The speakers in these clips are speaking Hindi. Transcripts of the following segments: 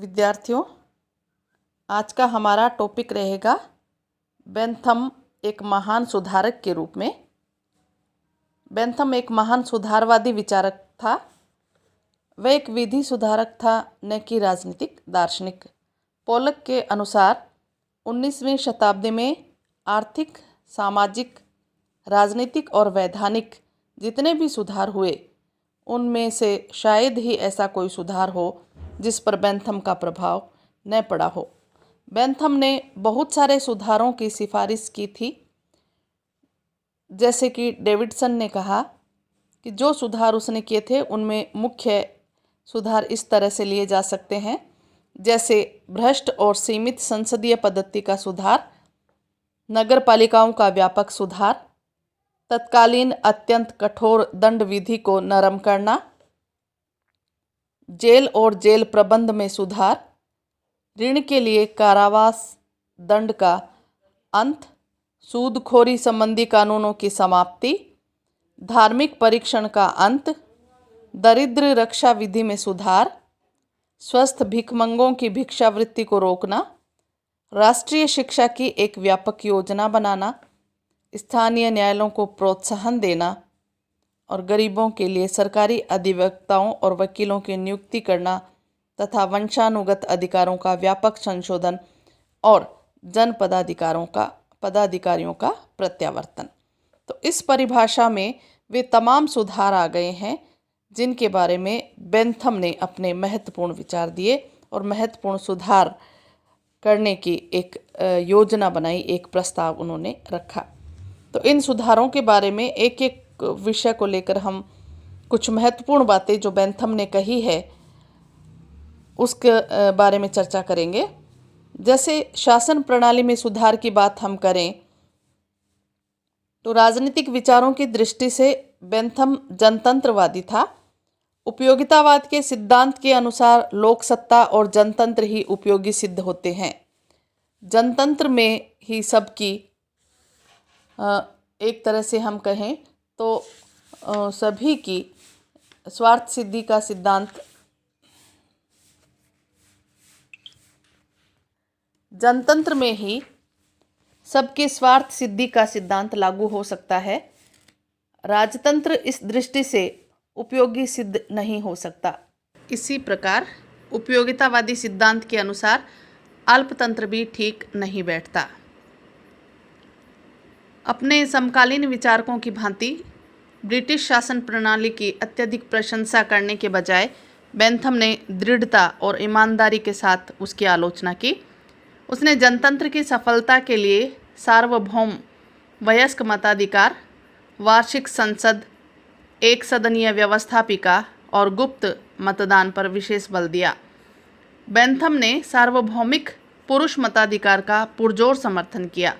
विद्यार्थियों, आज का हमारा टॉपिक रहेगा बेंथम एक महान सुधारक के रूप में। बेंथम एक महान सुधारवादी विचारक था। वह एक विधि सुधारक था, न कि राजनीतिक दार्शनिक। पोलक के अनुसार 19वीं शताब्दी में आर्थिक, सामाजिक, राजनीतिक और वैधानिक जितने भी सुधार हुए, उनमें से शायद ही ऐसा कोई सुधार हो जिस पर बेंथम का प्रभाव न पड़ा हो। बेंथम ने बहुत सारे सुधारों की सिफारिश की थी। जैसे कि डेविडसन ने कहा कि जो सुधार उसने किए थे उनमें मुख्य सुधार इस तरह से लिए जा सकते हैं, जैसे भ्रष्ट और सीमित संसदीय पद्धति का सुधार, नगर पालिकाओं का व्यापक सुधार, तत्कालीन अत्यंत कठोर दंड विधि को नरम करना, जेल और जेल प्रबंध में सुधार, ऋण के लिए कारावास दंड का अंत, सूदखोरी संबंधी कानूनों की समाप्ति, धार्मिक परीक्षण का अंत, दरिद्र रक्षा विधि में सुधार, स्वस्थ भिखमंगों की भिक्षावृत्ति को रोकना, राष्ट्रीय शिक्षा की एक व्यापक योजना बनाना, स्थानीय न्यायालयों को प्रोत्साहन देना और गरीबों के लिए सरकारी अधिवक्ताओं और वकीलों की नियुक्ति करना तथा वंशानुगत अधिकारों का व्यापक संशोधन और जन पदाधिकारियों का प्रत्यावर्तन। तो इस परिभाषा में वे तमाम सुधार आ गए हैं जिनके बारे में बेंथम ने अपने महत्वपूर्ण विचार दिए और महत्वपूर्ण सुधार करने की एक योजना बनाई, एक प्रस्ताव उन्होंने रखा। तो इन सुधारों के बारे में एक एक विषय को लेकर हम कुछ महत्वपूर्ण बातें जो बेंथम ने कही है उसके बारे में चर्चा करेंगे। जैसे शासन प्रणाली में सुधार की बात हम करें तो राजनीतिक विचारों की दृष्टि से बेंथम जनतंत्रवादी था। उपयोगितावाद के सिद्धांत के अनुसार लोकसत्ता और जनतंत्र ही उपयोगी सिद्ध होते हैं। जनतंत्र में ही सबकी एक तरह से हम कहें तो सभी की स्वार्थ सिद्धि का सिद्धांत, जनतंत्र में ही सबके स्वार्थ सिद्धि का सिद्धांत लागू हो सकता है। राजतंत्र इस दृष्टि से उपयोगी सिद्ध नहीं हो सकता। इसी प्रकार उपयोगितावादी सिद्धांत के अनुसार अल्पतंत्र भी ठीक नहीं बैठता। अपने समकालीन विचारकों की भांति ब्रिटिश शासन प्रणाली की अत्यधिक प्रशंसा करने के बजाय बेंथम ने दृढ़ता और ईमानदारी के साथ उसकी आलोचना की। उसने जनतंत्र की सफलता के लिए सार्वभौम वयस्क मताधिकार, वार्षिक संसद, एक सदनीय व्यवस्थापिका और गुप्त मतदान पर विशेष बल दिया। बेंथम ने सार्वभौमिक पुरुष मताधिकार का पुरजोर समर्थन किया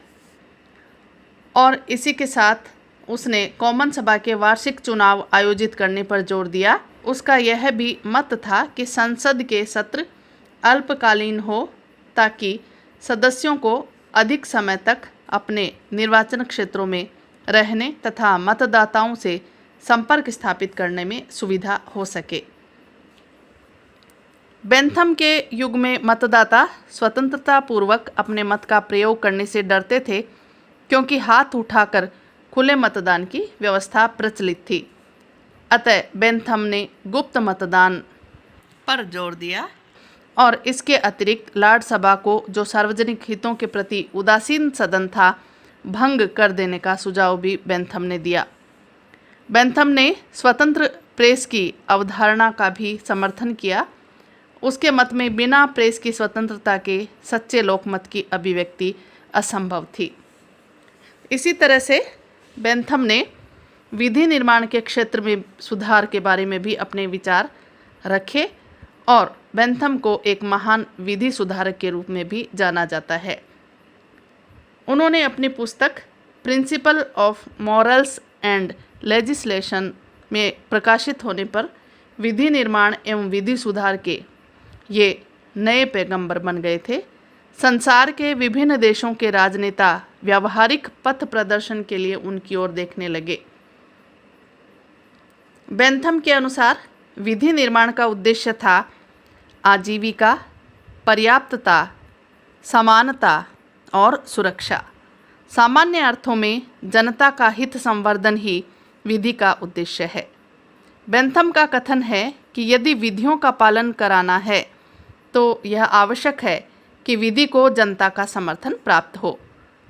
और इसी के साथ उसने कॉमन सभा के वार्षिक चुनाव आयोजित करने पर जोर दिया। उसका यह भी मत था कि संसद के सत्र अल्पकालीन हो ताकि सदस्यों को अधिक समय तक अपने निर्वाचन क्षेत्रों में रहने तथा मतदाताओं से संपर्क स्थापित करने में सुविधा हो सके। बेंथम के युग में मतदाता स्वतंत्रता पूर्वक अपने मत का प्रयोग करने से डरते थे क्योंकि हाथ उठाकर खुले मतदान की व्यवस्था प्रचलित थी। अतः बेंथम ने गुप्त मतदान पर जोर दिया और इसके अतिरिक्त लॉर्ड सभा को, जो सार्वजनिक हितों के प्रति उदासीन सदन था, भंग कर देने का सुझाव भी बेंथम ने दिया। बेंथम ने स्वतंत्र प्रेस की अवधारणा का भी समर्थन किया। उसके मत में बिना प्रेस की स्वतंत्रता के सच्चे लोकमत की अभिव्यक्ति असंभव थी। इसी तरह से बेंथम ने विधि निर्माण के क्षेत्र में सुधार के बारे में भी अपने विचार रखे और बेंथम को एक महान विधि सुधारक के रूप में भी जाना जाता है। उन्होंने अपनी पुस्तक principle of morals and legislation में प्रकाशित होने पर विधि निर्माण एवं विधि सुधार के ये नए पैगंबर बन गए थे। संसार के विभिन्न देशों के राजनेता व्यावहारिक पथ प्रदर्शन के लिए उनकी ओर देखने लगे। बेंथम के अनुसार विधि निर्माण का उद्देश्य था आजीविका, पर्याप्तता, समानता और सुरक्षा। सामान्य अर्थों में जनता का हित संवर्धन ही विधि का उद्देश्य है। बेंथम का कथन है कि यदि विधियों का पालन कराना है तो यह आवश्यक है कि विधि को जनता का समर्थन प्राप्त हो।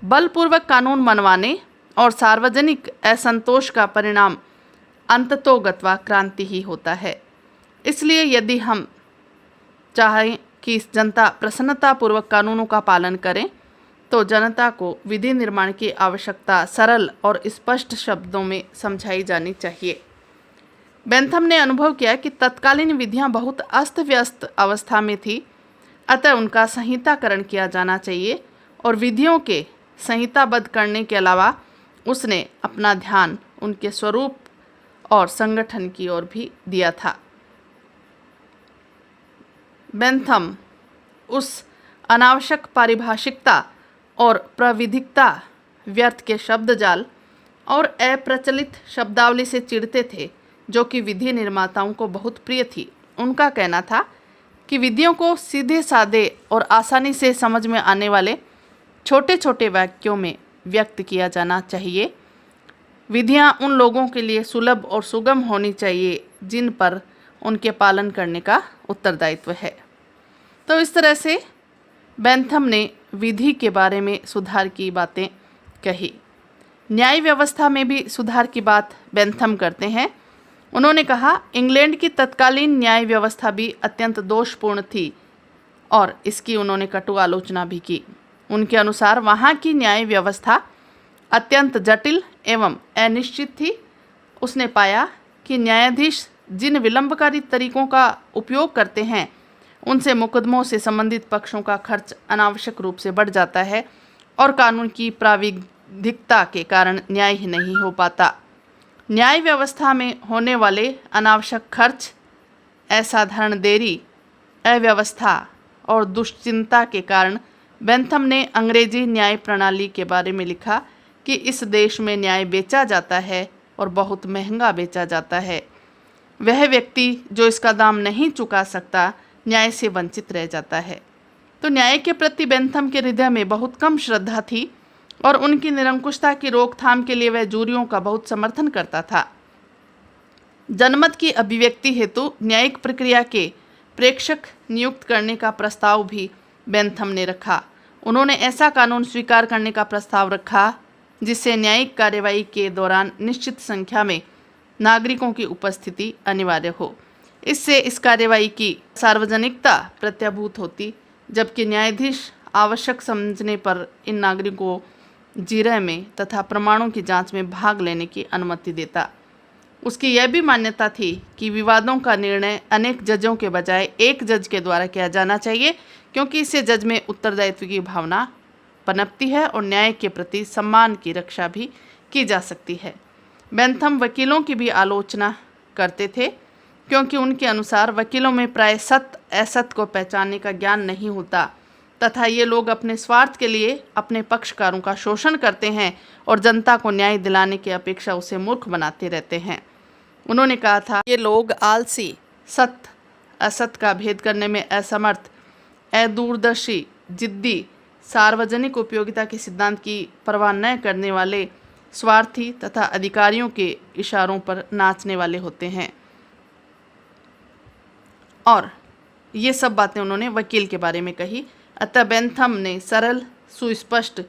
बलपूर्वक कानून मनवाने और सार्वजनिक असंतोष का परिणाम अंततोगत्वा क्रांति ही होता है। इसलिए यदि हम चाहें कि जनता प्रसन्नतापूर्वक कानूनों का पालन करें तो जनता को विधि निर्माण की आवश्यकता सरल और स्पष्ट शब्दों में समझाई जानी चाहिए। बेंथम ने अनुभव किया कि तत्कालीन विधियां बहुत अस्त व्यस्त अवस्था में थी, अतः उनका संहिताकरण किया जाना चाहिए और विधियों के संहिताबद्ध करने के अलावा उसने अपना ध्यान उनके स्वरूप और संगठन की ओर भी दिया था। बेंथम उस अनावश्यक पारिभाषिकता और प्रविधिकता, व्यर्थ के शब्दजाल और अप्रचलित शब्दावली से चिढ़ते थे जो कि विधि निर्माताओं को बहुत प्रिय थी। उनका कहना था कि विधियों को सीधे साधे और आसानी से समझ में आने वाले छोटे छोटे वाक्यों में व्यक्त किया जाना चाहिए। विधियां उन लोगों के लिए सुलभ और सुगम होनी चाहिए जिन पर उनके पालन करने का उत्तरदायित्व है। तो इस तरह से बेंथम ने विधि के बारे में सुधार की बातें कही। न्याय व्यवस्था में भी सुधार की बात बेंथम करते हैं। उन्होंने कहा, इंग्लैंड की तत्कालीन न्याय व्यवस्था भी अत्यंत दोषपूर्ण थी और इसकी उन्होंने कटु आलोचना भी की। उनके अनुसार वहाँ की न्याय व्यवस्था अत्यंत जटिल एवं अनिश्चित थी। उसने पाया कि न्यायाधीश जिन विलंबकारी तरीकों का उपयोग करते हैं उनसे मुकदमों से संबंधित पक्षों का खर्च अनावश्यक रूप से बढ़ जाता है और कानून की प्राविधिकता के कारण न्याय ही नहीं हो पाता। न्याय व्यवस्था में होने वाले अनावश्यक खर्च, असाधारण देरी, अव्यवस्था और दुश्चिंता के कारण बेंथम ने अंग्रेजी न्याय प्रणाली के बारे में लिखा कि इस देश में न्याय बेचा जाता है और बहुत महंगा बेचा जाता है। वह व्यक्ति जो इसका दाम नहीं चुका सकता न्याय से वंचित रह जाता है। तो न्याय के प्रति बेंथम के हृदय में बहुत कम श्रद्धा थी और उनकी निरंकुशता की रोकथाम के लिए वह जूरियों का बहुत समर्थन करता था। जनमत की अभिव्यक्ति हेतु न्यायिक प्रक्रिया के प्रेक्षक नियुक्त करने का प्रस्ताव भी बेंथम ने रखा। उन्होंने ऐसा कानून स्वीकार करने का प्रस्ताव रखा जिससे न्यायिक कार्यवाही के दौरान निश्चित संख्या में नागरिकों की उपस्थिति अनिवार्य हो। इससे इस कार्यवाही की सार्वजनिकता प्रत्याभूत होती, जबकि न्यायाधीश आवश्यक समझने पर इन नागरिकों को जिरह में तथा प्रमाणों की जांच में भाग लेने की अनुमति देता। उसकी यह भी मान्यता थी कि विवादों का निर्णय अनेक जजों के बजाय एक जज के द्वारा किया जाना चाहिए, क्योंकि इससे जज में उत्तरदायित्व की भावना पनपती है और न्याय के प्रति सम्मान की रक्षा भी की जा सकती है। बेंथम वकीलों की भी आलोचना करते थे, क्योंकि उनके अनुसार वकीलों में प्राय सत्य असत्य को पहचानने का ज्ञान नहीं होता तथा ये लोग अपने स्वार्थ के लिए अपने पक्षकारों का शोषण करते हैं और जनता को न्याय दिलाने की अपेक्षा उसे मूर्ख बनाते रहते हैं। उन्होंने कहा था, ये लोग आलसी, सत्य असत्य का भेद करने में असमर्थ, अदूरदर्शी, जिद्दी, सार्वजनिक उपयोगिता के सिद्धांत की परवाह न करने वाले, स्वार्थी तथा अधिकारियों के इशारों पर नाचने वाले होते हैं। और ये सब बातें उन्होंने वकील के बारे में कही। अतः बेंथम ने सरल, सुस्पष्ट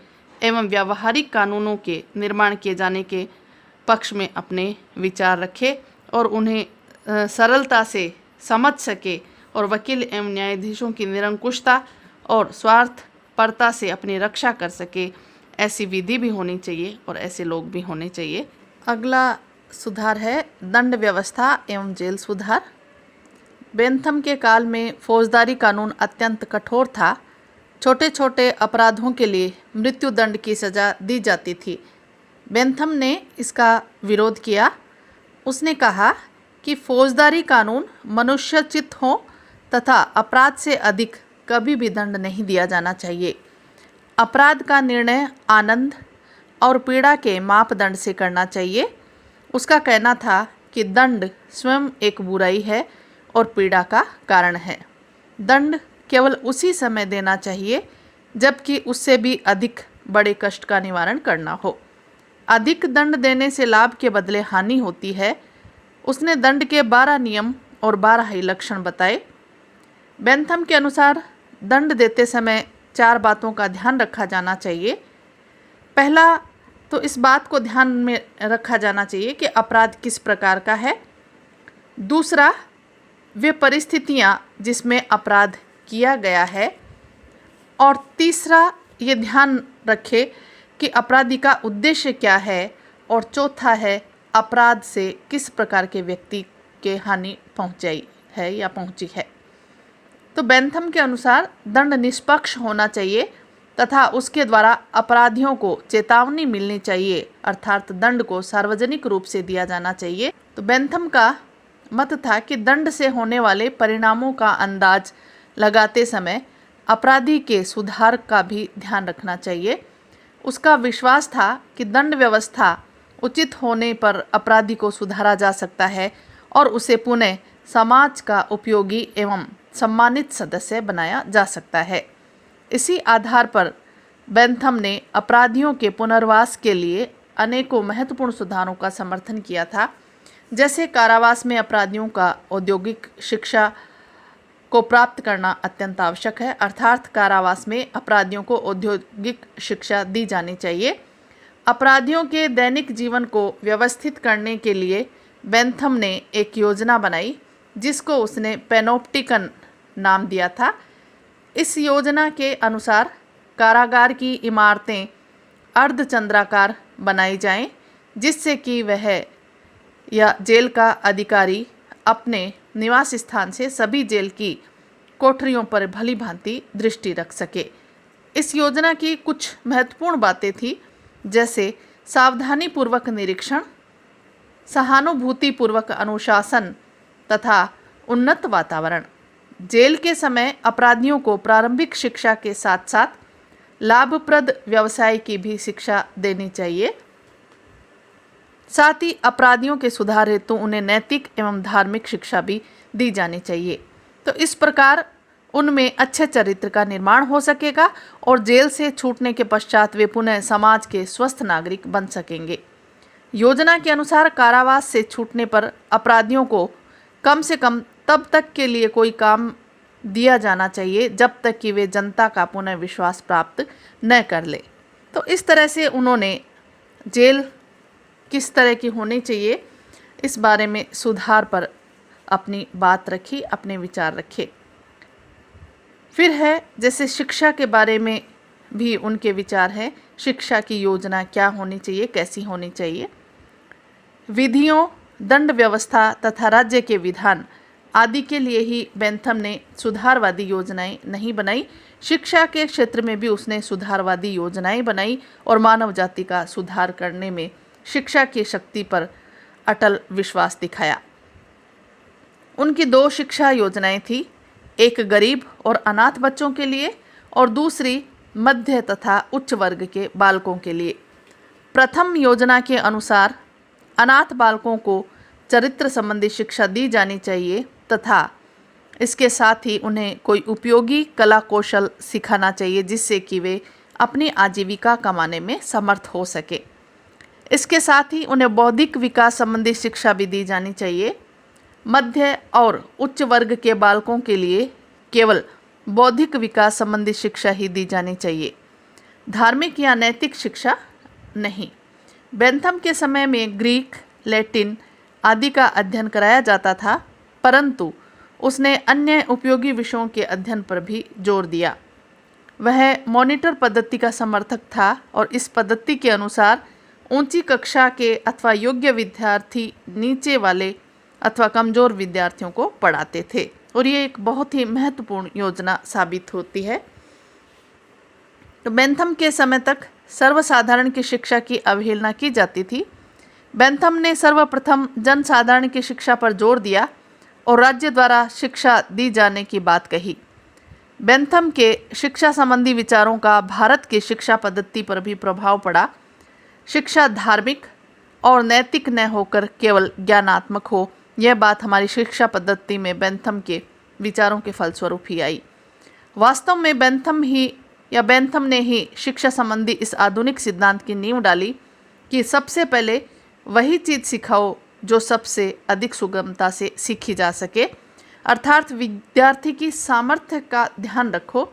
एवं व्यावहारिक कानूनों के निर्माण किए जाने के पक्ष में अपने विचार रखे और उन्हें सरलता से समझ सके और वकील एवं न्यायाधीशों की निरंकुशता और स्वार्थपरता से अपनी रक्षा कर सके, ऐसी विधि भी होनी चाहिए और ऐसे लोग भी होने चाहिए। अगला सुधार है दंड व्यवस्था एवं जेल सुधार। बेंथम के काल में फौजदारी कानून अत्यंत कठोर था। छोटे छोटे अपराधों के लिए मृत्युदंड की सज़ा दी जाती थी। बेंथम ने इसका विरोध किया। उसने कहा कि फौजदारी कानून मनुष्यचित हो तथा अपराध से अधिक कभी भी दंड नहीं दिया जाना चाहिए। अपराध का निर्णय आनंद और पीड़ा के मापदंड से करना चाहिए। उसका कहना था कि दंड स्वयं एक बुराई है और पीड़ा का कारण है। दंड केवल उसी समय देना चाहिए जबकि उससे भी अधिक बड़े कष्ट का निवारण करना हो। अधिक दंड देने से लाभ के बदले हानि होती है। उसने दंड के 12 नियम और 12 ही लक्षण बताए। बेंथम के अनुसार दंड देते समय 4 बातों का ध्यान रखा जाना चाहिए। पहला तो इस बात को ध्यान में रखा जाना चाहिए कि अपराध किस प्रकार का है। दूसरा, वे परिस्थितियां जिसमें अपराध किया गया है। और तीसरा, ये ध्यान रखें कि अपराधी का उद्देश्य क्या है। और चौथा है, अपराध से किस प्रकार के व्यक्ति के हानि पहुंचाई है या पहुंची है। तो बेंथम के अनुसार दंड निष्पक्ष होना चाहिए तथा उसके द्वारा अपराधियों को चेतावनी मिलनी चाहिए, अर्थात दंड को सार्वजनिक रूप से दिया जाना चाहिए। तो बेंथम का मत था कि दंड से होने वाले परिणामों का अंदाज लगाते समय अपराधी के सुधार का भी ध्यान रखना चाहिए। उसका विश्वास था कि दंड व्यवस्था उचित होने पर अपराधी को सुधारा जा सकता है और उसे पुनः समाज का उपयोगी एवं सम्मानित सदस्य बनाया जा सकता है। इसी आधार पर बेंथम ने अपराधियों के पुनर्वास के लिए अनेकों महत्वपूर्ण सुधारों का समर्थन किया था, जैसे कारावास में अपराधियों का औद्योगिक शिक्षा को प्राप्त करना अत्यंत आवश्यक है, अर्थात कारावास में अपराधियों को औद्योगिक शिक्षा दी जानी चाहिए। अपराधियों के दैनिक जीवन को व्यवस्थित करने के लिए बेंथम ने एक योजना बनाई जिसको उसने पैनोप्टिकन नाम दिया था। इस योजना के अनुसार कारागार की इमारतें अर्धचंद्राकार बनाई जाएं, जिससे कि वह या जेल का अधिकारी अपने निवास स्थान से सभी जेल की कोठरियों पर भली भांति दृष्टि रख सके। इस योजना की कुछ महत्वपूर्ण बातें थी, जैसे सावधानीपूर्वक निरीक्षण, सहानुभूतिपूर्वक अनुशासन तथा उन्नत वातावरण। जेल के समय अपराधियों को प्रारंभिक शिक्षा के साथ साथ लाभप्रद व्यवसाय की भी शिक्षा देनी चाहिए। साथ ही अपराधियों के सुधार हेतु उन्हें नैतिक एवं धार्मिक शिक्षा भी दी जानी चाहिए। तो इस प्रकार उनमें अच्छे चरित्र का निर्माण हो सकेगा और जेल से छूटने के पश्चात वे पुनः समाज के स्वस्थ नागरिक बन सकेंगे। योजना के अनुसार कारावास से छूटने पर अपराधियों को कम से कम तब तक के लिए कोई काम दिया जाना चाहिए जब तक कि वे जनता का पुनः विश्वास प्राप्त न कर ले। तो इस तरह से उन्होंने जेल किस तरह की होनी चाहिए इस बारे में सुधार पर अपनी बात रखी, अपने विचार रखे। फिर है जैसे शिक्षा के बारे में भी उनके विचार हैं। शिक्षा की योजना क्या होनी चाहिए, कैसी होनी चाहिए। विधियों, दंड व्यवस्था तथा राज्य के विधान आदि के लिए ही बेंथम ने सुधारवादी योजनाएं नहीं बनाई, शिक्षा के क्षेत्र में भी उसने सुधारवादी योजनाएं बनाई और मानव जाति का सुधार करने में शिक्षा की शक्ति पर अटल विश्वास दिखाया। उनकी 2 शिक्षा योजनाएं थी, एक गरीब और अनाथ बच्चों के लिए और दूसरी मध्य तथा उच्च वर्ग के बालकों के लिए। प्रथम योजना के अनुसार अनाथ बालकों को चरित्र संबंधी शिक्षा दी जानी चाहिए तथा इसके साथ ही उन्हें कोई उपयोगी कला कौशल सिखाना चाहिए जिससे कि वे अपनी आजीविका कमाने में समर्थ हो सके। इसके साथ ही उन्हें बौद्धिक विकास संबंधी शिक्षा भी दी जानी चाहिए। मध्य और उच्च वर्ग के बालकों के लिए केवल बौद्धिक विकास संबंधी शिक्षा ही दी जानी चाहिए, धार्मिक या नैतिक शिक्षा नहीं। बेंथम के समय में ग्रीक, लैटिन आदि का अध्ययन कराया जाता था, परंतु उसने अन्य उपयोगी विषयों के अध्ययन पर भी जोर दिया। वह मॉनिटर पद्धति का समर्थक था और इस पद्धति के अनुसार ऊंची कक्षा के अथवा योग्य विद्यार्थी नीचे वाले अथवा कमज़ोर विद्यार्थियों को पढ़ाते थे और ये एक बहुत ही महत्वपूर्ण योजना साबित होती है। तो बेंथम के समय तक सर्वसाधारण की शिक्षा की अवहेलना की जाती थी। बेंथम ने सर्वप्रथम जनसाधारण की शिक्षा पर जोर दिया और राज्य द्वारा शिक्षा दी जाने की बात कही। बेंथम के शिक्षा संबंधी विचारों का भारत की शिक्षा पद्धति पर भी प्रभाव पड़ा। शिक्षा धार्मिक और नैतिक न होकर केवल ज्ञानात्मक हो, यह बात हमारी शिक्षा पद्धति में बेंथम के विचारों के फलस्वरूप ही आई। वास्तव में बेंथम ने ही शिक्षा संबंधी इस आधुनिक सिद्धांत की नींव डाली कि सबसे पहले वही चीज़ सिखाओ जो सबसे अधिक सुगमता से सीखी जा सके, अर्थात विद्यार्थी की सामर्थ्य का ध्यान रखो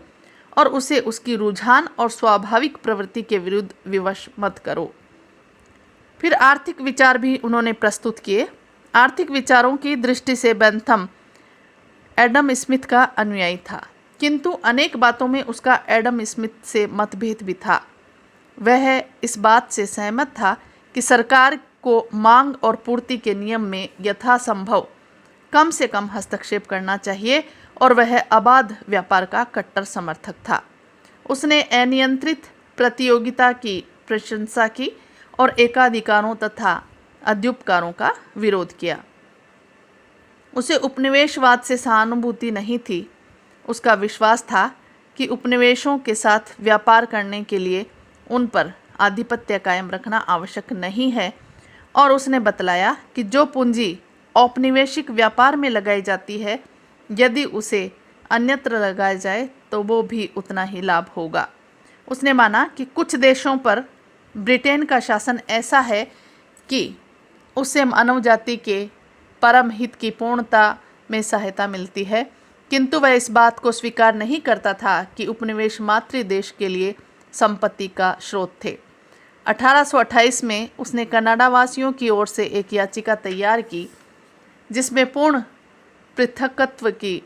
और उसे उसकी रुझान और स्वाभाविक प्रवृत्ति के विरुद्ध विवश मत करो। फिर आर्थिक विचार भी उन्होंने प्रस्तुत किए। आर्थिक विचारों की दृष्टि से बेंथम एडम स्मिथ का अनुयायी था, किंतु अनेक बातों में उसका एडम स्मिथ से मतभेद भी था। वह इस बात से सहमत था कि सरकार को मांग और पूर्ति के नियम में यथासंभव कम से कम हस्तक्षेप करना चाहिए और वह अबाध व्यापार का कट्टर समर्थक था। उसने अनियंत्रित प्रतियोगिता की प्रशंसा की और एकाधिकारों तथा अद्युपकारों का विरोध किया। उसे उपनिवेशवाद से सहानुभूति नहीं थी। उसका विश्वास था कि उपनिवेशों के साथ व्यापार करने के लिए उन पर आधिपत्य कायम रखना आवश्यक नहीं है, और उसने बतलाया कि जो पूंजी औपनिवेशिक व्यापार में लगाई जाती है, यदि उसे अन्यत्र लगाया जाए तो वो भी उतना ही लाभ होगा। उसने माना कि कुछ देशों पर ब्रिटेन का शासन ऐसा है कि उससे मानव जाति के परम हित की पूर्णता में सहायता मिलती है, किंतु वह इस बात को स्वीकार नहीं करता था कि उपनिवेश मातृ देश के लिए संपत्ति का स्रोत थे। 1828 में उसने कनाडा वासियों की ओर से एक याचिका तैयार की जिसमें पूर्ण पृथकत्व की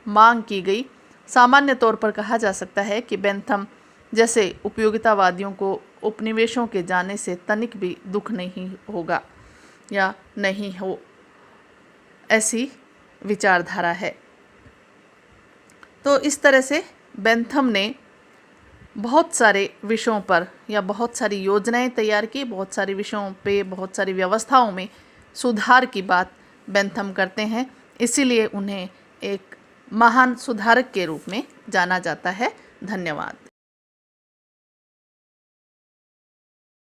मांग की गई। सामान्य तौर पर कहा जा सकता है कि बेंथम जैसे उपयोगितावादियों को उपनिवेशों के जाने से तनिक भी दुख नहीं होगा या नहीं हो, ऐसी विचारधारा है। तो इस तरह से बेंथम ने बहुत सारे विषयों पर या बहुत सारी योजनाएं तैयार की, बहुत सारे विषयों पे, बहुत सारी व्यवस्थाओं में सुधार की बात बेंथम करते हैं। इसीलिए उन्हें एक महान सुधारक के रूप में जाना जाता है। धन्यवाद।